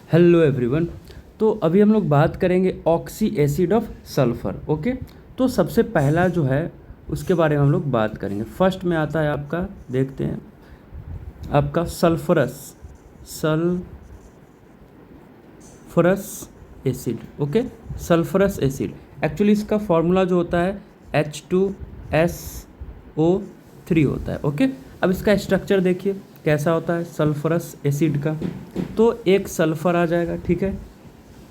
Hello everyone. तो अभी हम लोग बात करेंगे oxy acid of sulphur. Okay, तो सबसे पहला जो है उसके बारे में हम लोग बात करेंगे। फर्स्ट में आता है आपका, देखते हैं आपका sulphurous acid. Okay, sulphurous acid actually इसका फॉर्मूला जो होता है H2SO3 होता है। ओके, अब इसका स्ट्रक्चर देखिए कैसा होता है सल्फरस एसिड का। तो एक सल्फ़र आ जाएगा, ठीक है,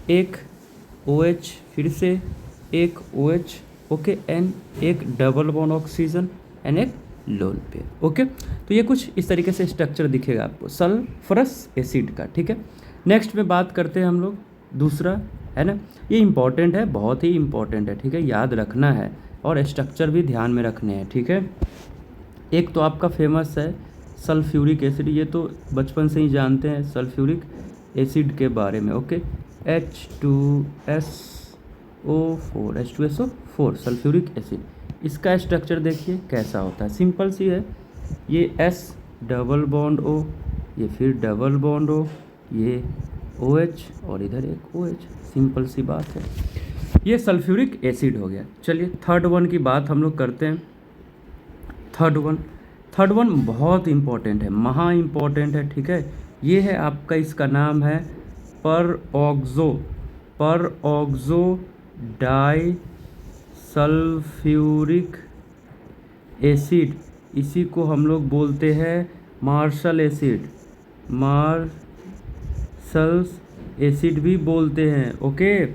एक OH, फिर से एक OH, ओके, एंड एक डबल बॉन्ड ऑक्सीजन एंड एक लोन पेयर। ओके, तो ये कुछ इस तरीके से स्ट्रक्चर दिखेगा आपको सल्फरस एसिड का। ठीक है, नेक्स्ट में बात करते हैं हम लोग दूसरा, है ना, ये इंपॉर्टेंट है, बहुत ही इंपॉर्टेंट है, ठीक है, याद रखना है और स्ट्रक्चर भी ध्यान में रखने हैं। ठीक है, एक तो आपका फेमस है सल्फ्यूरिक एसिड, ये तो बचपन से ही जानते हैं सल्फ्यूरिक एसिड के बारे में। ओके, H2SO4 सल्फ्यूरिक एसिड, इसका स्ट्रक्चर देखिए कैसा होता है, सिंपल सी है, ये S डबल बॉन्ड O, ये फिर डबल बॉन्ड O, ये OH और इधर एक OH, सिंपल सी बात है, ये सल्फ्यूरिक एसिड हो गया। चलिए थर्ड वन की बात हम लोग करते हैं। थर्ड वन बहुत इम्पोर्टेंट है, महा इम्पोर्टेंट है। ठीक है, ये है आपका, इसका नाम है पर ऑक्सो डाई सल्फ्यूरिक एसिड, इसी को हम लोग बोलते हैं मार्शल एसिड, मार्शल्स एसिड भी बोलते हैं। ओके,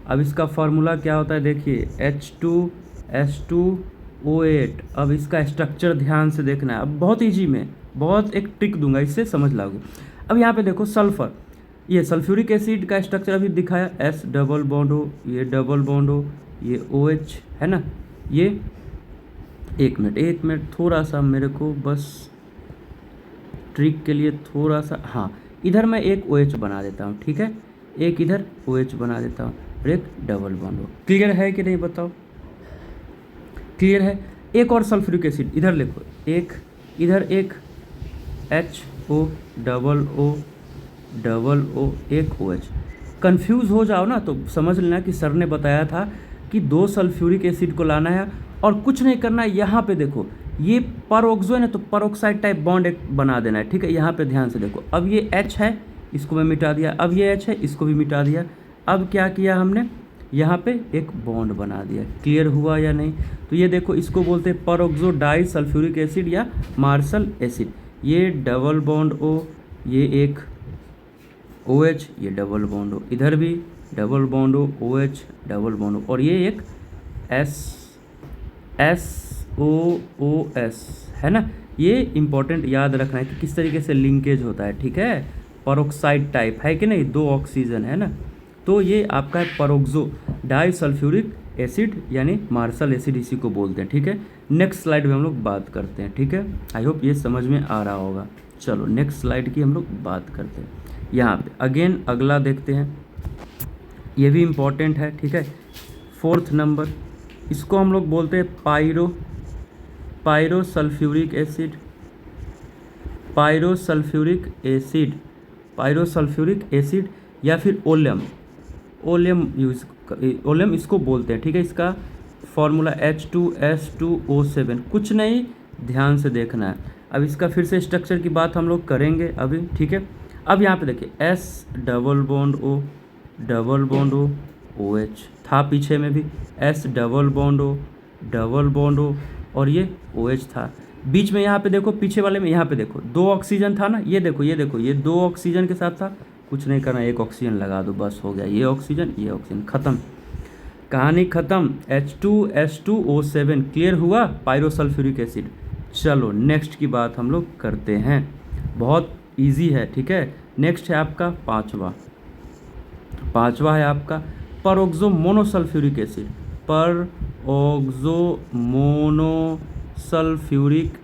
अब इसका फार्मूला क्या होता है देखिए H2S2O8। अब इसका स्ट्रक्चर ध्यान से देखना है, अब बहुत ईजी में बहुत एक ट्रिक दूंगा, इससे समझ लाओगे। अब यहाँ पे देखो सल्फ़र, ये सल्फ्यूरिक एसिड का स्ट्रक्चर अभी दिखाया, S डबल बॉन्ड हो, ये डबल बॉन्ड हो, ये OH है ना, ये एक मिनट थोड़ा सा मेरे को बस ट्रिक के लिए थोड़ा सा, हाँ, इधर मैं एक OH बना देता हूँ, ठीक है, एक इधर OH बना देता हूँ और एक डबल बॉन्ड हो। क्लियर है कि नहीं बताओ, क्लियर है। एक और सल्फ्यूरिक एसिड इधर लिखो, एक इधर एक HO डबल O एक OH। कंफ्यूज हो जाओ ना तो समझ लेना कि सर ने बताया था कि दो सल्फ्यूरिक एसिड को लाना है और कुछ नहीं करना है। यहाँ पे देखो ये परऑक्सो है ना, तो परऑक्साइड टाइप बॉन्ड एक बना देना है। ठीक है, यहाँ पे ध्यान से देखो, अब ये H है, इसको मैं मिटा दिया, अब ये H है, इसको भी मिटा दिया। अब क्या किया हमने, यहाँ पे एक बॉन्ड बना दिया। क्लियर हुआ या नहीं? तो ये देखो, इसको बोलते हैं परऑक्सो डाई सल्फ्यूरिक एसिड या मार्शल एसिड। ये डबल बॉन्ड O, ये एक OH, ये डबल बॉन्ड हो, इधर भी डबल बॉन्ड हो, OH डबल बॉन्ड हो, और ये एक SOOS है ना। ये इंपॉर्टेंट याद रखना है कि किस तरीके से लिंकेज होता है। ठीक है, परऑक्साइड टाइप है कि नहीं, दो ऑक्सीजन है ना, तो ये आपका है परऑक्सो डाई सल्फ्यूरिक एसिड यानी मार्शल एसिड, इसी को बोलते हैं। ठीक है, नेक्स्ट स्लाइड में हम लोग बात करते हैं। ठीक है, आई होप ये समझ में आ रहा होगा। चलो नेक्स्ट स्लाइड की हम लोग बात करते हैं। यहाँ पे अगेन अगला देखते हैं, ये भी इम्पॉर्टेंट है। ठीक है, फोर्थ नंबर, इसको हम लोग बोलते हैं पायरो सल्फ्यूरिक एसिड या फिर ओलियम इसको बोलते हैं। ठीक है, इसका फॉर्मूला H2S2O7, कुछ नहीं, ध्यान से देखना है। अब इसका फिर से स्ट्रक्चर की बात हम लोग करेंगे अभी। ठीक है, अब यहाँ पे देखिए S double bond O double bond O OH था, पीछे में भी S डबल बॉन्ड O और ये OH था। बीच में यहाँ पे देखो, पीछे वाले में यहाँ पे देखो दो ऑक्सीजन था ना, ये देखो ये दो ऑक्सीजन के साथ था, कुछ नहीं करना, एक ऑक्सीजन लगा दो, बस हो गया, ये ऑक्सीजन खत्म, कहानी खत्म। H2S2O7 क्लियर हुआ, पायरोसल्फ्यूरिक एसिड। चलो नेक्स्ट की बात हम लोग करते हैं, बहुत इजी है। ठीक है, नेक्स्ट है आपका पांचवा है आपका peroxo monosulfuric acid, peroxo monosulfuric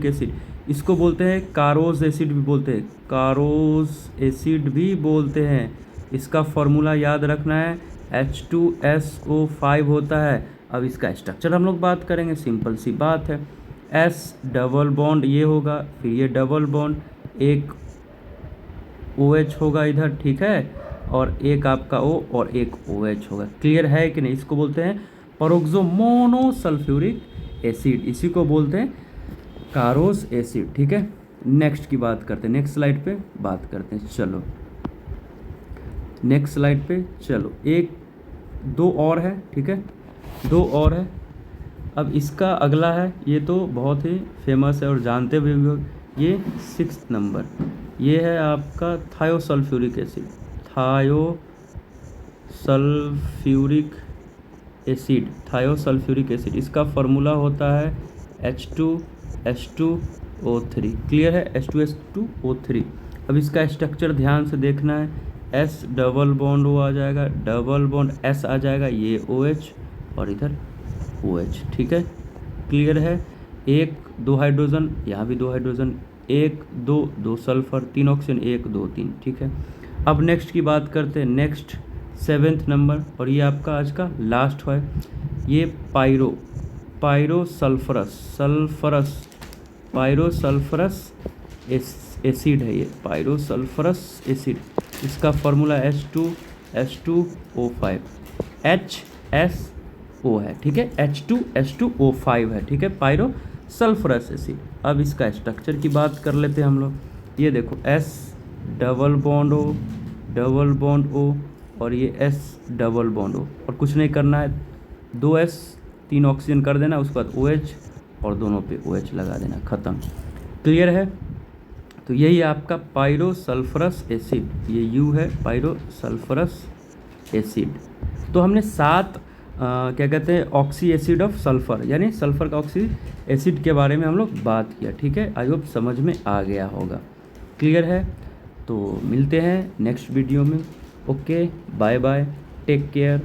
acid, इसको बोलते हैं कारोज एसिड भी बोलते हैं। इसका फॉर्मूला याद रखना है, H2SO5 होता है। अब इसका स्ट्रक्चर हम लोग बात करेंगे, सिंपल सी बात है, एस डबल बॉन्ड ये होगा, फिर ये डबल बॉन्ड, एक OH होगा इधर, ठीक है, और एक आपका O और एक OH होगा। क्लियर है कि नहीं? इसको बोलते हैं परोक्सो मोनोसल्फ्यूरिक एसिड, इसी को बोलते हैं कारोस एसिड, ठीक है। नेक्स्ट की बात करते हैं, नेक्स्ट स्लाइड पे बात करते हैं। चलो नेक्स्ट स्लाइड पे चलो, एक दो और है, ठीक है, दो और है। अब इसका अगला है, ये तो बहुत ही फेमस है और जानते भी हो, ये 6 नंबर, ये है आपका थायोसल्फ्यूरिक एसिड, थायोसल्फ्यूरिक एसिड, थायोसल्फ्यूरिक एसिड। इसका फार्मूला होता है H2S2O3। क्लियर है? H2S2O3। अब इसका स्ट्रक्चर ध्यान से देखना है, S डबल बॉन्ड O आ जाएगा, डबल बॉन्ड S आ जाएगा, ये OH और इधर OH, ठीक है। क्लियर है? एक दो हाइड्रोजन, यहाँ भी दो हाइड्रोजन, एक दो, दो सल्फर, तीन ऑक्सीजन, एक दो तीन, ठीक है। अब नेक्स्ट की बात करते हैं, नेक्स्ट 7th नंबर, और ये आपका आज का लास्ट है, ये पायरोसल्फरस एसिड है, ये पायरोसल्फरस एसिड। इसका फार्मूला H2S2O5, HSO है, ठीक है, H2S2O5 है, ठीक है, पायरोसल्फरस एसिड। अब इसका स्ट्रक्चर की बात कर लेते हैं हम लोग। ये देखो S double bond O, double bond O, और ये S डबल बॉन्ड O, और कुछ नहीं करना है, 2S 3 ऑक्सीजन कर देना, उसके बाद OH और दोनों पे OH लगा देना, ख़त्म। क्लियर है? तो यही आपका पायरोसल्फरस एसिड, ये U है, पायरोसल्फरस एसिड। तो हमने 7 क्या कहते हैं, ऑक्सी एसिड ऑफ सल्फ़र, यानी सल्फ़र का ऑक्सी एसिड के बारे में हम लोग बात किया, ठीक है। आई होप समझ में आ गया होगा। क्लियर है? तो मिलते हैं नेक्स्ट वीडियो में। Okay, bye bye, take care.